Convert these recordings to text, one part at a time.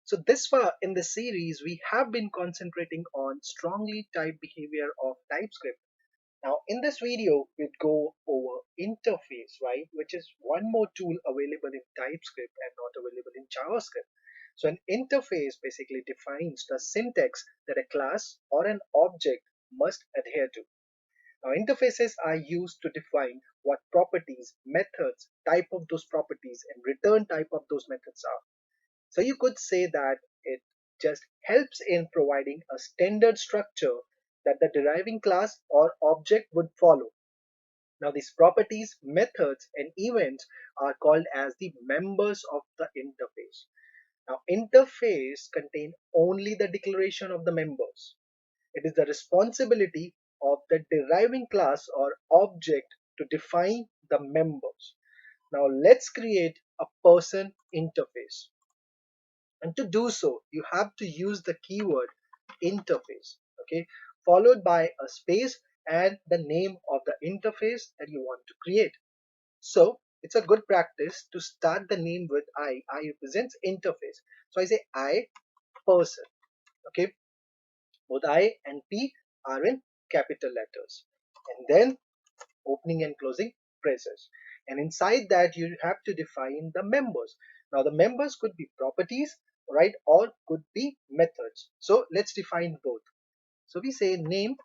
So this far in the series, we have been concentrating on strongly typed behavior of TypeScript. Now, in this video, we'd go over interface, right, which is one more tool available in TypeScript and not available in JavaScript. So an interface basically defines the syntax that a class or an object must adhere to. Now, interfaces are used to define what properties, methods, type of those properties, and return type of those methods are. So you could say that it just helps in providing a standard structure that the deriving class or object would follow. Now these properties, methods, and events are called as the members of the interface. Now interface contain only the declaration of the members. It is the responsibility of the deriving class or object to define the members. Now let's create a person interface. And to do so, you have to use the keyword interface, okay, followed by a space and the name of the interface that you want to create. So it's a good practice to start the name with I. I represents interface. So I say I person, okay. Both I and P are in capital letters. And then opening and closing braces. And inside that, you have to define the members. Now, the members could be properties, right, or could be methods. So let's define both. So we say name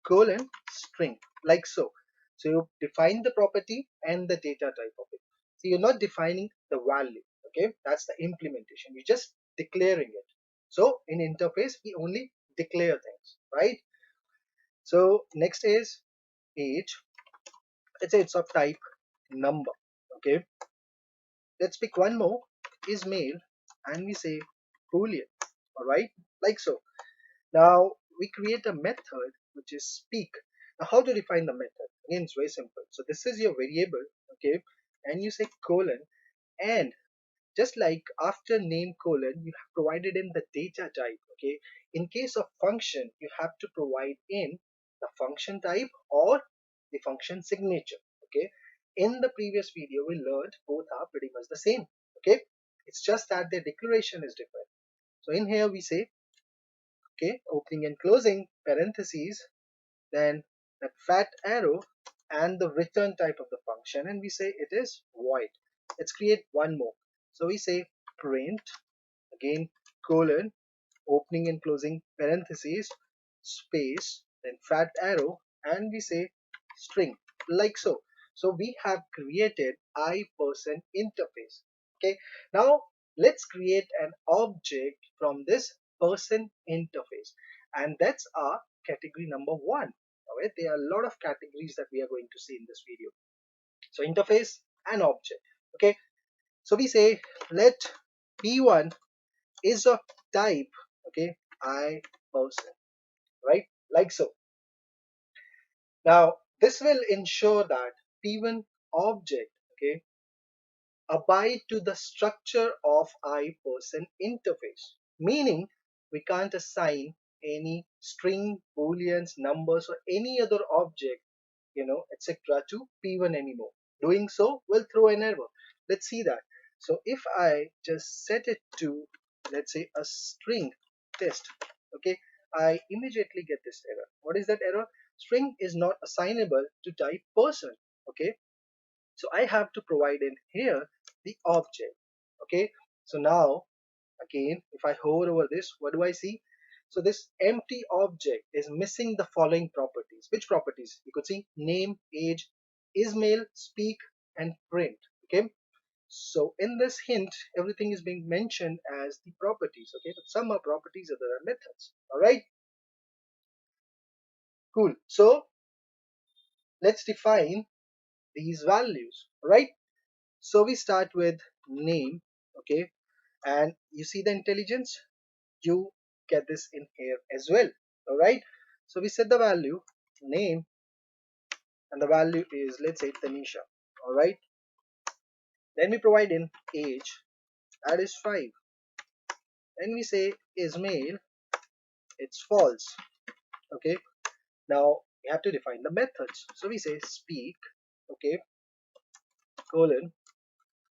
colon string, like so. So you define the property and the data type of it. So you're not defining the value, okay? That's the implementation. You're just declaring it. So in interface, we only declare things, right? So next is age. Let's say it's of type number, okay. Let's pick one more, is male, and we say boolean. All right, like so. Now we create a method which is speak. Now how to define the method? Again, it's very simple. So this is your variable, okay, and you say colon, and just like after name colon, you have provided in the data type, okay. In case of function, you have to provide in the function type or the function signature, okay. In the previous video, we learned both are pretty much the same, okay. It's just that their declaration is different. So in here we say, okay, opening and closing parentheses, then that fat arrow and the return type of the function, and we say it is void. Let's create one more. So we say print, again colon, opening and closing parentheses, space, then fat arrow, and we say string, like so. So we have created I person interface. Okay, now let's create an object from this person interface, and that's our category number one. Alright, there are a lot of categories that we are going to see in this video. So interface and object. Okay, so we say let p1 is of type, okay, I person, right, like so. Now this will ensure that p1 object, okay, abide to the structure of I person interface, meaning we can't assign any string, booleans, numbers, or any other object, etc., to p1 anymore. Doing so will throw an error. Let's see that. So if I just set it to, let's say, a string test, okay, I immediately get this error. What is that error? String is not assignable to type person, okay. So I have to provide in here the object, okay. So now again, if I hover over this, what do I see? So this empty object is missing the following properties. Which properties? You could see name, age, is male, speak, and print, okay. So in this hint, everything is being mentioned as the properties, okay, but some are properties, other are methods. All right, cool. So let's define these values. All right, so we start with name, okay, and you see the intelligence, you get this in here as well. All right, so we set the value name, and the value is, let's say, Tanisha. All right, then we provide in age, that is 5. Then we say is male, it's false, okay. Now we have to define the methods. So we say speak, okay, colon,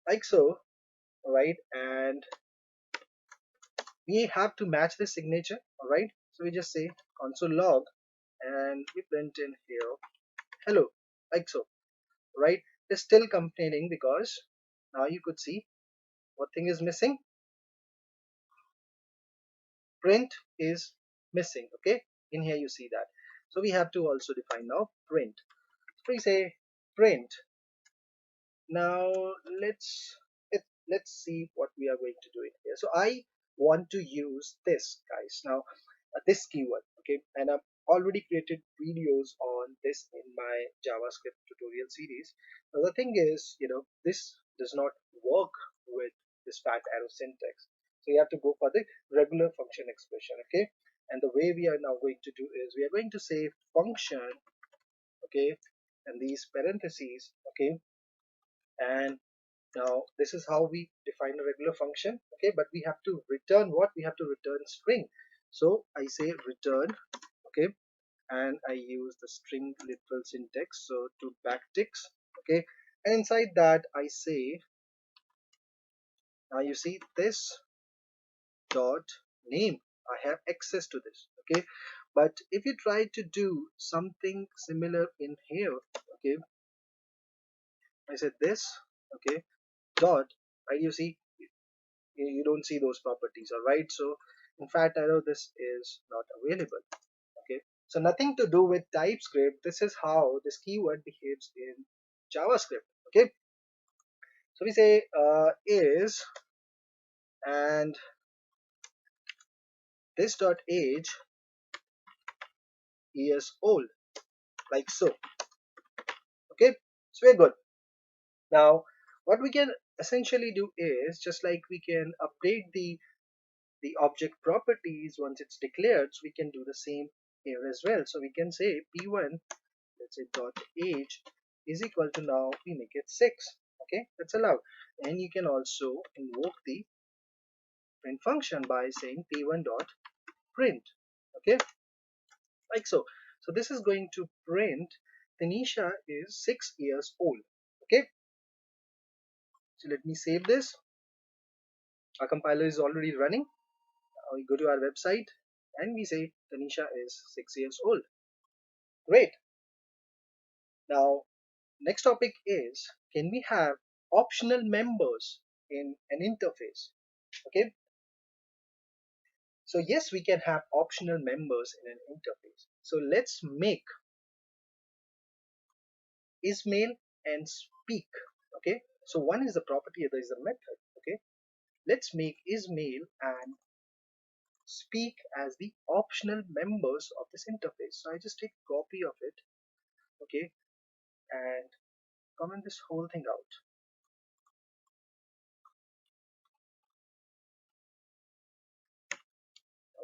like so. All right, and we have to match the signature. All right, so we just say console log and we print in here hello, like so, right? It's still complaining because now you could see what thing is missing. Print is missing. Okay, in here you see that. So we have to also define now print. So we say print. Now let's see what we are going to do in here. So I want to use this, guys. Now this keyword, okay, and I've already created videos on this in my JavaScript tutorial series. Now the thing is, this does not work with this fat arrow syntax. So you have to go for the regular function expression, okay? And the way we are now going to do is we are going to say function, okay, and these parentheses, okay, and now this is how we define a regular function, okay, but we have to return what? We have to return string. So I say return, okay, and I use the string literal syntax, so to backticks, okay, and inside that I say, now you see this dot name, I have access to this, okay, but if you try to do something similar in here, okay, I said this, okay, dot, right, you see you don't see those properties, all right? So in fact arrow, this is not available, okay? So nothing to do with TypeScript. This is how this keyword behaves in JavaScript, okay? So we say is, and this dot age years old, like so, okay? So we're good. Now what we can essentially do is, just like we can update the object properties once it's declared, so we can do the same here as well. So we can say p1, let's say dot age is equal to, now we make it 6, okay, that's allowed. And you can also invoke the print function by saying p1 dot print, okay, like so. So this is going to print Tanisha is 6 years old, okay. So let me save this. Our compiler is already running. We go to our website and we say Tanisha is 6 years old. Great. Now next topic is, can we have optional members in an interface? Okay, so yes, we can have optional members in an interface. So let's make Ismail and speak. Okay, so one is the property, other is the method. Okay, let's make Ismail and speak as the optional members of this interface. So I just take a copy of it, okay, and comment this whole thing out.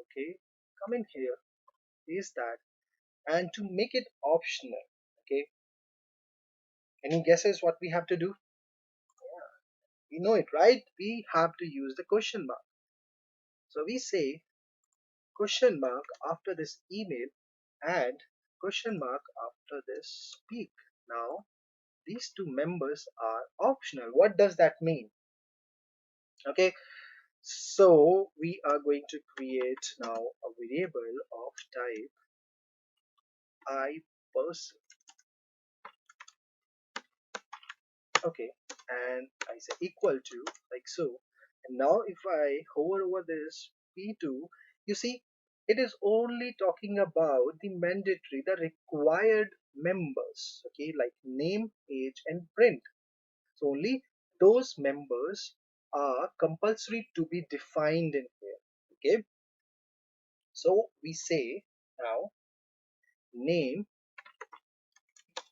Okay, come in here, is that, and to make it optional, okay, any guesses what we have to do? You know it, right? We have to use the question mark. So we say question mark after this email and question mark after this speak. Now these two members are optional. What does that mean? Okay, so we are going to create now a variable of type I person. Okay, and I say equal to, like so. And now if I hover over this p2, you see it is only talking about the mandatory, the required members, okay, like name, age and print. So only those members are compulsory to be defined in here, okay. So we say now name,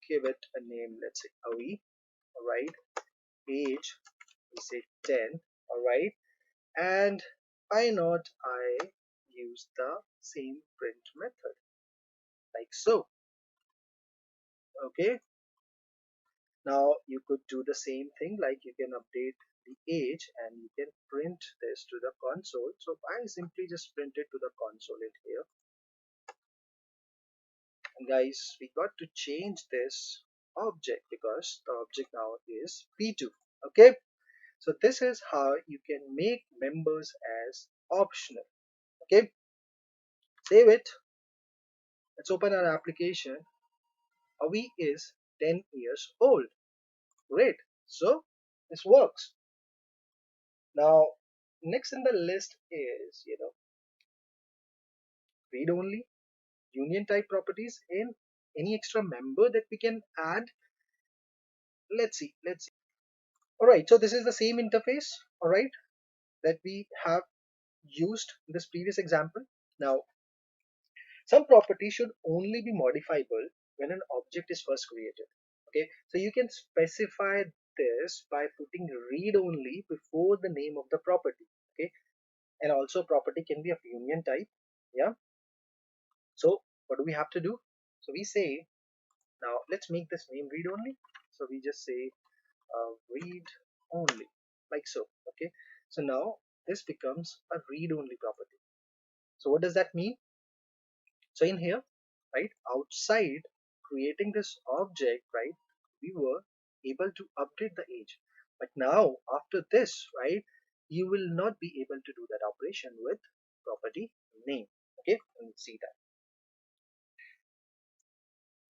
give it a name, let's say Avi, all right, age, we say 10, all right, and why not I use the same print method, like so, okay. Now you could do the same thing, like you can update the age and you can print this to the console. So I simply just print it to the console in here. And guys, we got to change this object because the object now is p2, okay. So this is how you can make members as optional. Okay, save it. Let's open our application. Avi is 10 years old. Great. So this works. Now, next in the list is, read only, union type properties, and any extra member that we can add. Let's see. All right. So this is the same interface. All right, that we have used in this previous example. Now, some property should only be modifiable when an object is first created. Okay, so you can specify this by putting read only before the name of the property. Okay, and also property can be of union type. Yeah, so what do we have to do? So we say, now let's make this name read only. So we just say read only, like so. Okay, so now this becomes a read only property. So what does that mean? So in here, right, outside creating this object, right, we were able to update the age. But now after this, right, you will not be able to do that operation with property name. Okay, let's see that.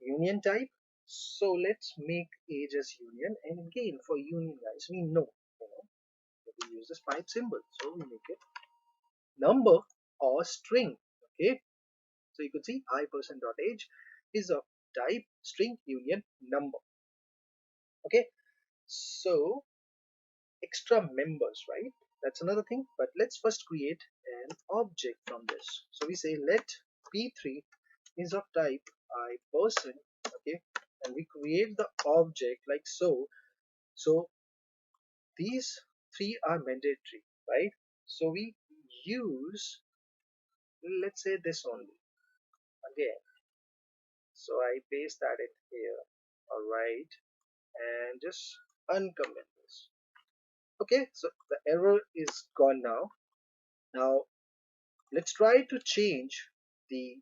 Union type. So let's make age as union. And again, for union guys, we know, that we use this pipe symbol. So we make it number or string. Okay, so you could see I person.age is of type string union number. Okay, so extra members, right? That's another thing. But let's first create an object from this. So we say let p3 is of type I person. Okay, and we create the object like so. So these three are mandatory, right? So we use, let's say this only again. So I paste that in here. All right, and just uncomment this. Okay, so the error is gone now. Now let's try to change the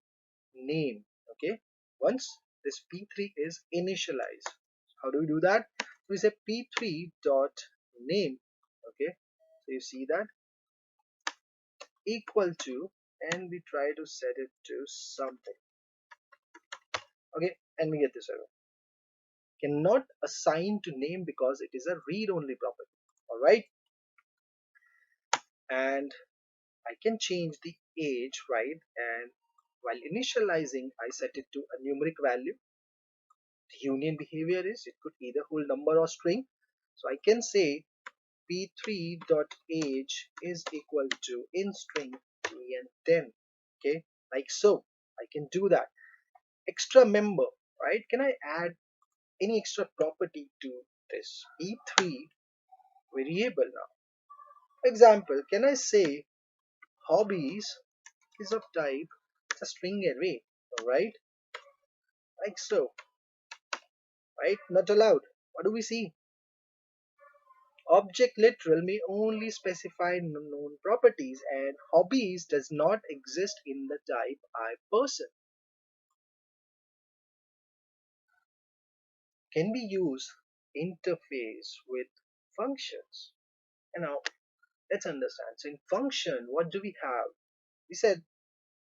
name. Okay, once this p3 is initialized, how do we do that? We say p3 dot name. Okay, so you see that equal to, and we try to set it to something. Okay, and we get this error, cannot assign to name because it is a read only property. All right, and I can change the age, right? And while initializing, I set it to a numeric value. The union behavior is it could either hold number or string. So I can say p3 dot age is equal to in string and 10. Okay, like so. I can do that. Extra member, right? Can I add any extra property to this p3 variable now? Example, can I say hobbies is of type a string array, alright, like so, right? Not allowed. What do we see? Object literal may only specify known properties, and hobbies does not exist in the type I person. Can we use interface with functions? And now let's understand. So in function, what do we have? We said,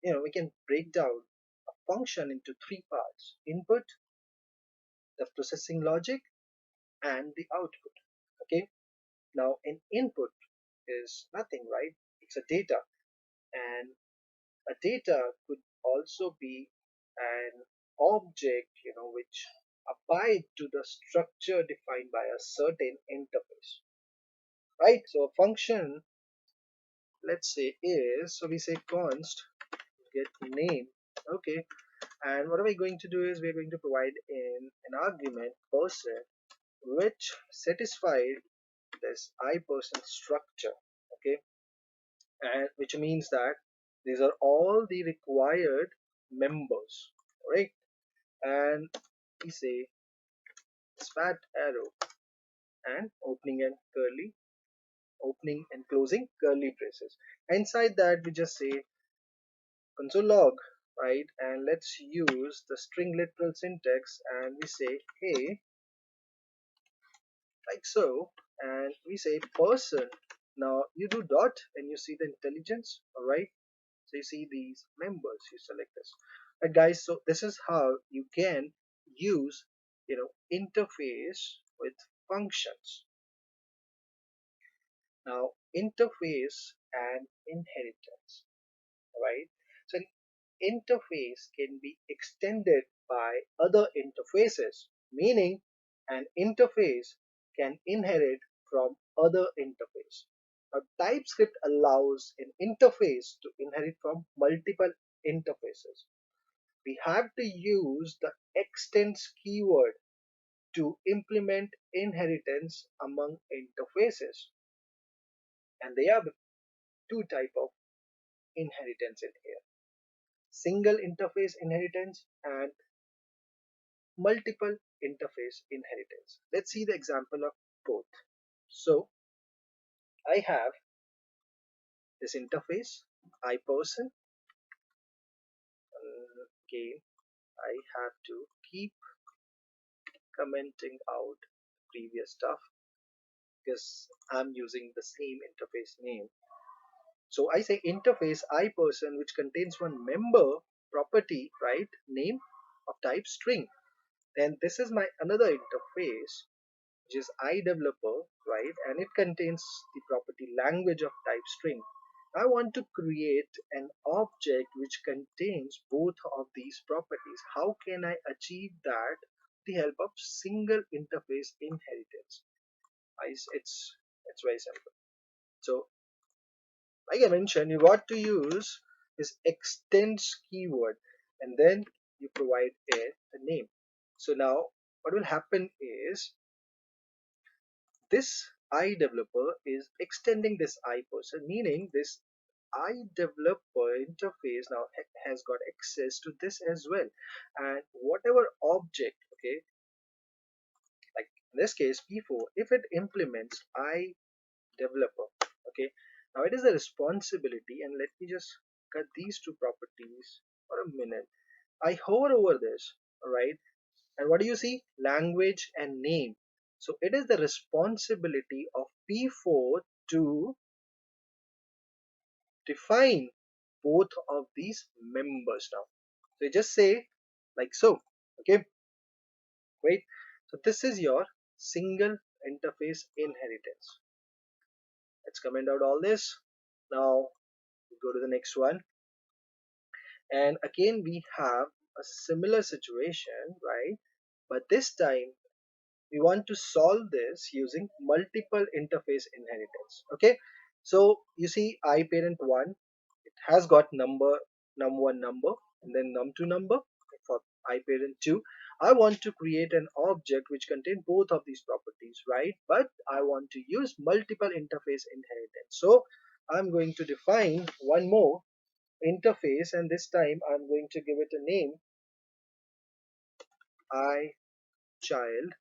we can break down a function into three parts: input, the processing logic, and the output. Okay, now an input is nothing, right? It's a data, and a data could also be an object, which abide to the structure defined by a certain interface, right? So a function, let's say, is, so we say const get name. Okay, and what are we going to do is we're going to provide in an argument person which satisfied this I person structure. Okay, and which means that these are all the required members, right? And we say fat arrow and opening and closing curly braces. Inside that we just say console log, right? And let's use the string literal syntax, and we say hey, like so, and we say person Now you do dot and you see the intelligence, all right? So you see these members, you select this. But guys, so this is how you can use, interface with functions. Now interface and inheritance, right? So an interface can be extended by other interfaces, meaning an interface can inherit from other interface. Now TypeScript allows an interface to inherit from multiple interfaces. We have to use the extends keyword to implement inheritance among interfaces. And there are two type of inheritance in here: single interface inheritance and multiple interface inheritance. Let's see the example of both. So I have this interface, I person. Again, I have to keep commenting out previous stuff because I'm using the same interface name. So I say interface I person, which contains one member property, right? Name of type string. Then this is my another interface, which is iDeveloper, right? And it contains the property language of type string. I want to create an object which contains both of these properties. How can I achieve that? With the help of single interface inheritance. It's very simple. So like I mentioned, you got to use this extends keyword and then you provide it a name. So now what will happen is this iDeveloper is extending this iPerson, meaning this iDeveloper interface now has got access to this as well. And whatever object, okay, like in this case P4, if it implements iDeveloper, okay, now it is a responsibility, and let me just cut these two properties for a minute. I hover over this, alright, and what do you see? Language and name. So it is the responsibility of P4 to define both of these members now. So you just say like so. Okay, great. So this is your single interface inheritance. Let's comment out all this. Now we go to the next one. And again we have a similar situation, right? But this time we want to solve this using multiple interface inheritance. Okay, so you see I parent 1, it has got num1 number and then num2 number. For I parent 2, I want to create an object which contain both of these properties, right? But I want to use multiple interface inheritance, so I'm going to define one more interface, and this time I'm going to give it a name, I child,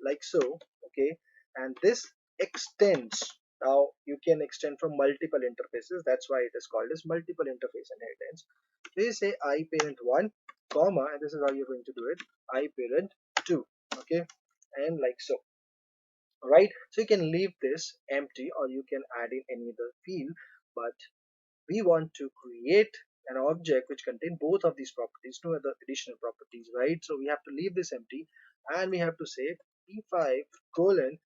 like so. Okay, and this extends. Now you can extend from multiple interfaces, that's why it is called as multiple interface inheritance. So you say I parent 1 comma, and this is how you're going to do it, I parent 2. Okay, and like so. Alright, so you can leave this empty or you can add in any other field, but we want to create an object which contain both of these properties, no other additional properties, right? So we have to leave this empty and we have to say p5 colon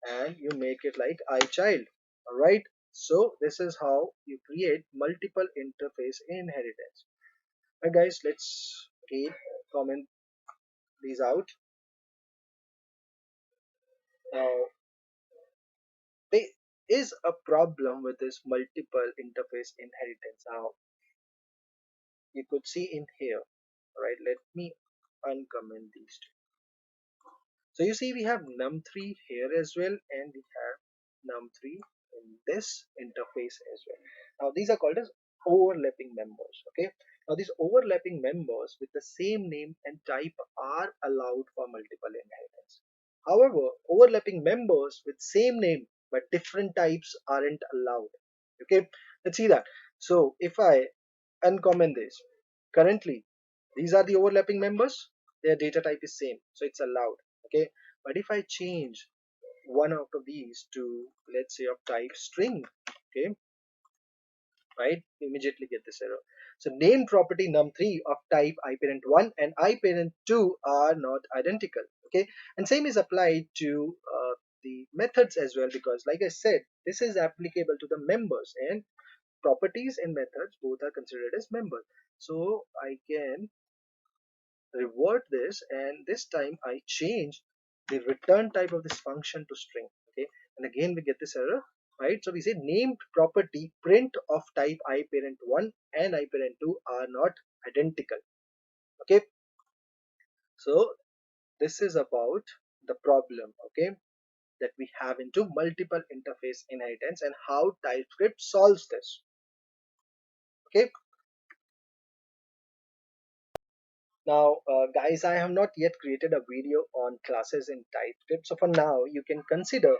and you make it like iChild. All right, so this is how you create multiple interface inheritance. And guys, let's again comment these out. Now there is a problem with this multiple interface inheritance. Now you could see in here. All right, let me uncomment these two. So you see we have num3 here as well, and we have num3 in this interface as well. Now these are called as overlapping members. Okay, now these overlapping members with the same name and type are allowed for multiple inheritance. However, overlapping members with same name but different types aren't allowed. Okay, let's see that. So if I uncomment this, currently these are the overlapping members, their data type is same, so it's allowed. Okay, but if I change one out of these to, let's say, of type string. Okay, right? Immediately get this error. So named property num3 of type iparent1 and iparent2 are not identical. Okay, and same is applied to the methods as well, because like I said, this is applicable to the members, and properties and methods both are considered as members. So I can revert this, and this time I change the return type of this function to string. Okay, and again we get this error, right? So we say named property print of type iparent1 and iparent2 are not identical. Okay, so this is about the problem, okay, that we have into multiple interface inheritance and how TypeScript solves this. Okay, now, guys, I have not yet created a video on classes in TypeScript. So for now, you can consider,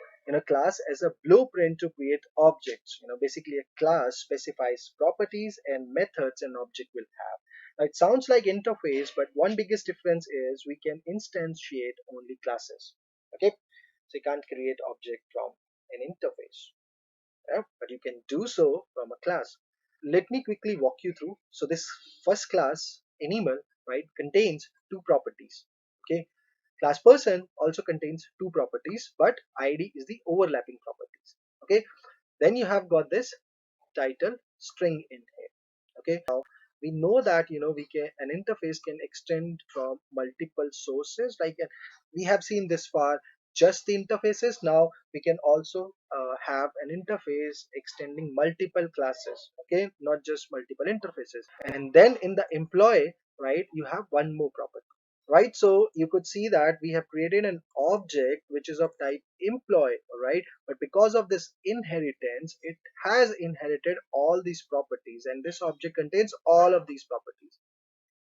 class as a blueprint to create objects. Basically a class specifies properties and methods an object will have. Now, it sounds like interface, but one biggest difference is we can instantiate only classes. Okay, so you can't create object from an interface, yeah? But you can do so from a class. Let me quickly walk you through. So this first class animal, right, contains two properties. Okay, class person also contains two properties, but id is the overlapping properties. Okay, then you have got this title string in here. Okay, now we know that we can, an interface can extend from multiple sources, like we have seen this far just the interfaces. Now we can also have an interface extending multiple classes, okay, not just multiple interfaces. And then in the employee, right, you have one more property, right? So you could see that we have created an object which is of type employee, right? But because of this inheritance, it has inherited all these properties, and this object contains all of these properties.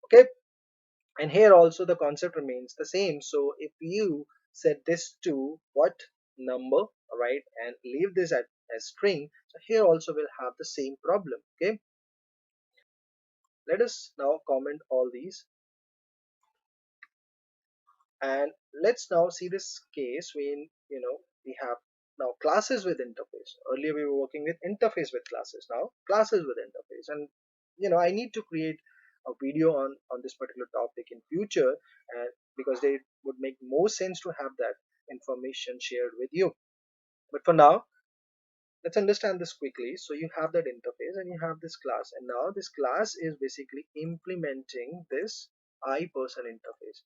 Okay, and here also the concept remains the same. So if you set this to what number, right, and leave this at as string, so here also we'll have the same problem. Okay, let us now comment all these, and let's now see this case when we have now classes with interface. Earlier we were working with interface with classes, now classes with interface. And I need to create a video on this particular topic in future, and because they would make more sense to have that information shared with you. But for now, let's understand this quickly. So you have that interface and you have this class, and now this class is basically implementing this iPerson interface.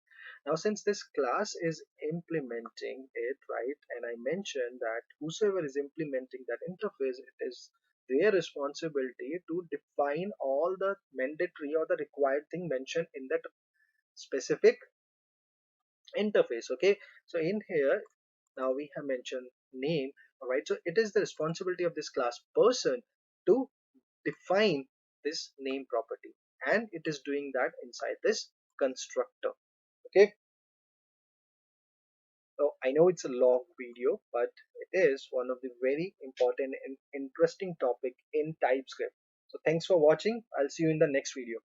Now since this class is implementing it, right, and I mentioned that whosoever is implementing that interface, it is their responsibility to define all the mandatory or the required thing mentioned in that specific interface. Okay, so in here now we have mentioned name. All right, so it is the responsibility of this class person to define this name property, and it is doing that inside this constructor. Okay, so I know it's a long video, but it is one of the very important and interesting topic in TypeScript. So thanks for watching. I'll see you in the next video.